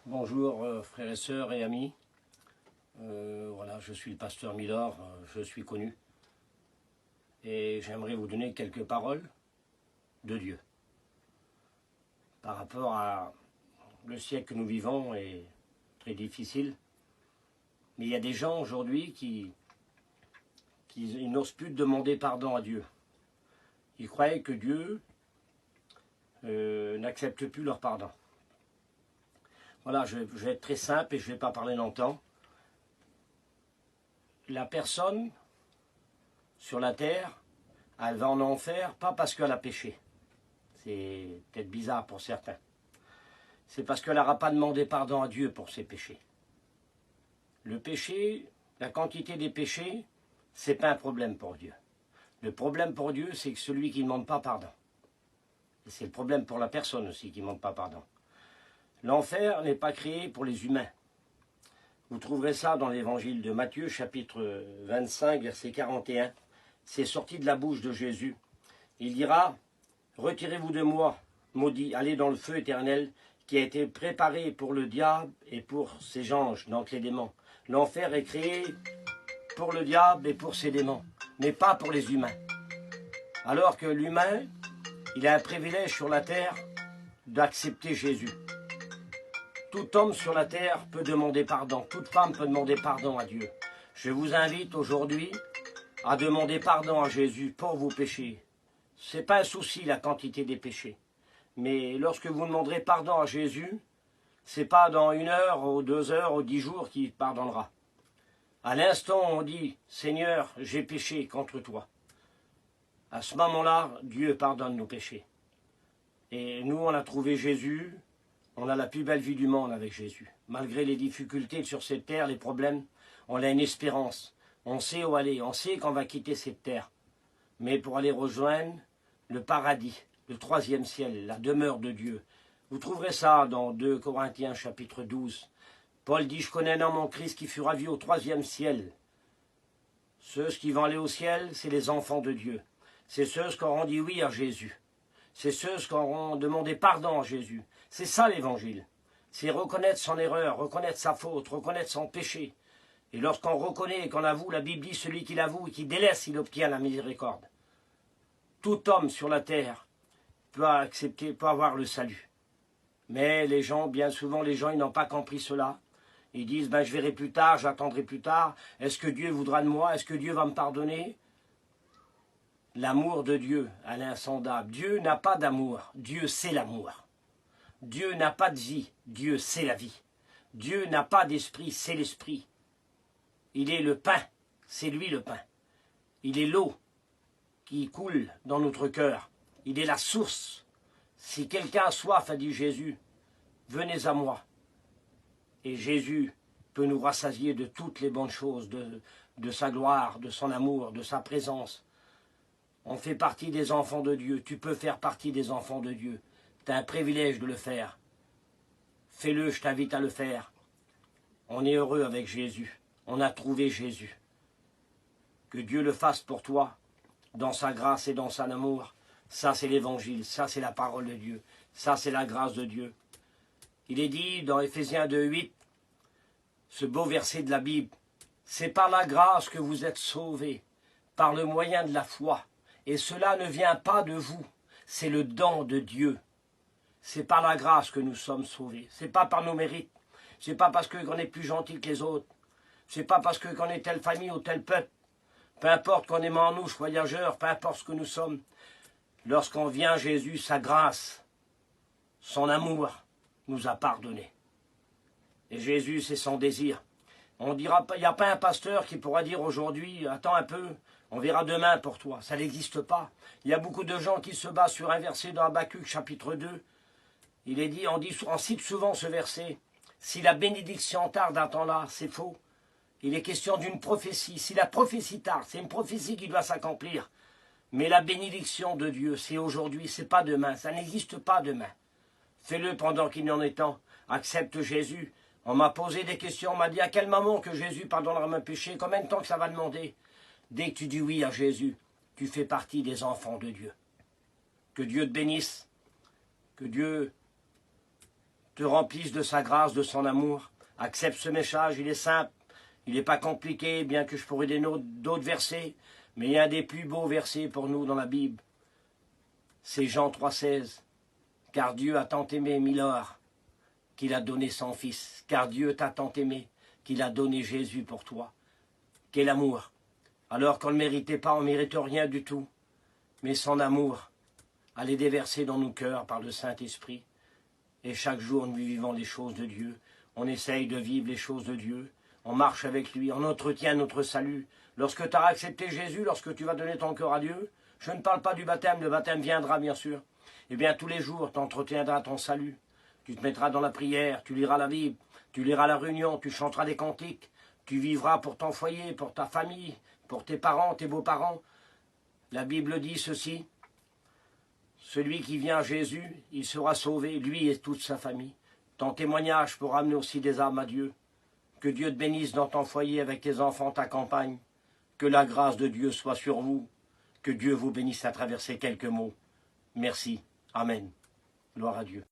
Bonjour frères et sœurs et amis. Voilà, je suis le pasteur Milor, je suis connu. Et j'aimerais vous donner quelques paroles de Dieu. Par rapport à le siècle que nous vivons est très difficile. Mais il y a des gens aujourd'hui qui n'osent plus demander pardon à Dieu. Ils croyaient que Dieu n'accepte plus leur pardon. Voilà, je vais être très simple et je ne vais pas parler longtemps. La personne sur la terre, elle va en enfer, pas parce qu'elle a péché. C'est peut-être bizarre pour certains. C'est parce qu'elle n'aura pas demandé pardon à Dieu pour ses péchés. Le péché, la quantité des péchés, c'est pas un problème pour Dieu. Le problème pour Dieu, c'est que celui qui ne demande pas pardon. Et c'est le problème pour la personne aussi qui ne demande pas pardon. L'enfer n'est pas créé pour les humains. Vous trouverez ça dans l'évangile de Matthieu, chapitre 25, verset 41. C'est sorti de la bouche de Jésus. Il dira, « Retirez-vous de moi, maudit, allez dans le feu éternel qui a été préparé pour le diable et pour ses anges, donc les démons. » L'enfer est créé pour le diable et pour ses démons, mais pas pour les humains. Alors que l'humain, il a un privilège sur la terre d'accepter Jésus. Tout homme sur la terre peut demander pardon, toute femme peut demander pardon à Dieu. Je vous invite aujourd'hui à demander pardon à Jésus pour vos péchés. Ce n'est pas un souci la quantité des péchés. Mais lorsque vous demanderez pardon à Jésus, ce n'est pas dans 1 heure, ou 2 heures, ou 10 jours qu'il pardonnera. À l'instant on dit « Seigneur, j'ai péché contre toi ». À ce moment-là, Dieu pardonne nos péchés. Et nous, on a trouvé Jésus, on a la plus belle vie du monde avec Jésus. Malgré les difficultés sur cette terre, les problèmes, on a une espérance. On sait où aller, on sait qu'on va quitter cette terre. Mais pour aller rejoindre le paradis, le 3e ciel, la demeure de Dieu. Vous trouverez ça dans 2 Corinthiens chapitre 12. Paul dit, « Je connais un homme en Christ qui fut ravi au 3e ciel. » Ceux qui vont aller au ciel, c'est les enfants de Dieu. C'est ceux qui auront dit oui à Jésus. C'est ceux qui auront demandé pardon à Jésus. C'est ça l'évangile. C'est reconnaître son erreur, reconnaître sa faute, reconnaître son péché. Et lorsqu'on reconnaît et qu'on avoue, la Bible dit, celui qui l'avoue et qui délaisse, il obtient la miséricorde. Tout homme sur la terre peut accepter, peut avoir le salut. Mais les gens, bien souvent, les gens, ils n'ont pas compris cela. Ils disent, ben, je verrai plus tard, j'attendrai plus tard. Est-ce que Dieu voudra de moi? Est-ce que Dieu va me pardonner? L'amour de Dieu, elle est insondable. Dieu n'a pas d'amour, Dieu c'est l'amour. Dieu n'a pas de vie, Dieu c'est la vie. Dieu n'a pas d'esprit, c'est l'esprit. Il est le pain, c'est lui le pain. Il est l'eau qui coule dans notre cœur. Il est la source. Si quelqu'un a soif, a dit Jésus, venez à moi. Et Jésus peut nous rassasier de toutes les bonnes choses, de sa gloire, de son amour, de sa présence. On fait partie des enfants de Dieu. Tu peux faire partie des enfants de Dieu. Tu as un privilège de le faire. Fais-le, je t'invite à le faire. On est heureux avec Jésus. On a trouvé Jésus. Que Dieu le fasse pour toi, dans sa grâce et dans son amour. Ça, c'est l'évangile. Ça, c'est la parole de Dieu. Ça, c'est la grâce de Dieu. Il est dit dans Éphésiens 2:8, ce beau verset de la Bible, « C'est par la grâce que vous êtes sauvés, par le moyen de la foi. Et cela ne vient pas de vous, c'est le don de Dieu. C'est par la grâce que nous sommes sauvés. C'est pas par nos mérites. C'est pas parce qu'on est plus gentil que les autres. C'est pas parce qu'on est telle famille ou tel peuple. Peu importe qu'on est manouche, voyageurs, peu importe ce que nous sommes. Lorsqu'on vient à Jésus, sa grâce, son amour nous a pardonné. Et Jésus, c'est son désir. On dira, il n'y a pas un pasteur qui pourra dire aujourd'hui, attends un peu, on verra demain pour toi. Ça n'existe pas. Il y a beaucoup de gens qui se basent sur un verset dans Habacuc chapitre 2. Il est dit, on cite souvent ce verset. Si la bénédiction tarde à temps-là, c'est faux. Il est question d'une prophétie. Si la prophétie tarde, c'est une prophétie qui doit s'accomplir. Mais la bénédiction de Dieu, c'est aujourd'hui, c'est pas demain. Ça n'existe pas demain. Fais-le pendant qu'il y en est temps. Accepte Jésus. On m'a posé des questions, on m'a dit à quel moment que Jésus pardonnera mes péchés, combien de temps que ça va demander? Dès que tu dis oui à Jésus, tu fais partie des enfants de Dieu. Que Dieu te bénisse, que Dieu te remplisse de sa grâce, de son amour. Accepte ce message, il est simple, il n'est pas compliqué, bien que je pourrais donner d'autres versets, mais il y a un des plus beaux versets pour nous dans la Bible. C'est Jean 3,16. Car Dieu a tant aimé Milord qu'il a donné son Fils. Car Dieu t'a tant aimé qu'il a donné Jésus pour toi. Quel amour! Alors qu'on ne le méritait pas, on ne mérite rien du tout. Mais son amour, allait déverser dans nos cœurs par le Saint-Esprit. Et chaque jour, nous vivons les choses de Dieu. On essaye de vivre les choses de Dieu. On marche avec lui, on entretient notre salut. Lorsque tu as accepté Jésus, lorsque tu vas donner ton cœur à Dieu, je ne parle pas du baptême, le baptême viendra bien sûr. Eh bien, tous les jours, tu entretiendras ton salut. Tu te mettras dans la prière, tu liras la Bible, tu liras la réunion, tu chanteras des cantiques, tu vivras pour ton foyer, pour ta famille, pour tes parents, tes beaux-parents. La Bible dit ceci, celui qui vient à Jésus, il sera sauvé, lui et toute sa famille. Ton témoignage pour amener aussi des âmes à Dieu. Que Dieu te bénisse dans ton foyer avec tes enfants, ta campagne. Que la grâce de Dieu soit sur vous. Que Dieu vous bénisse à travers ces quelques mots. Merci. Amen. Gloire à Dieu.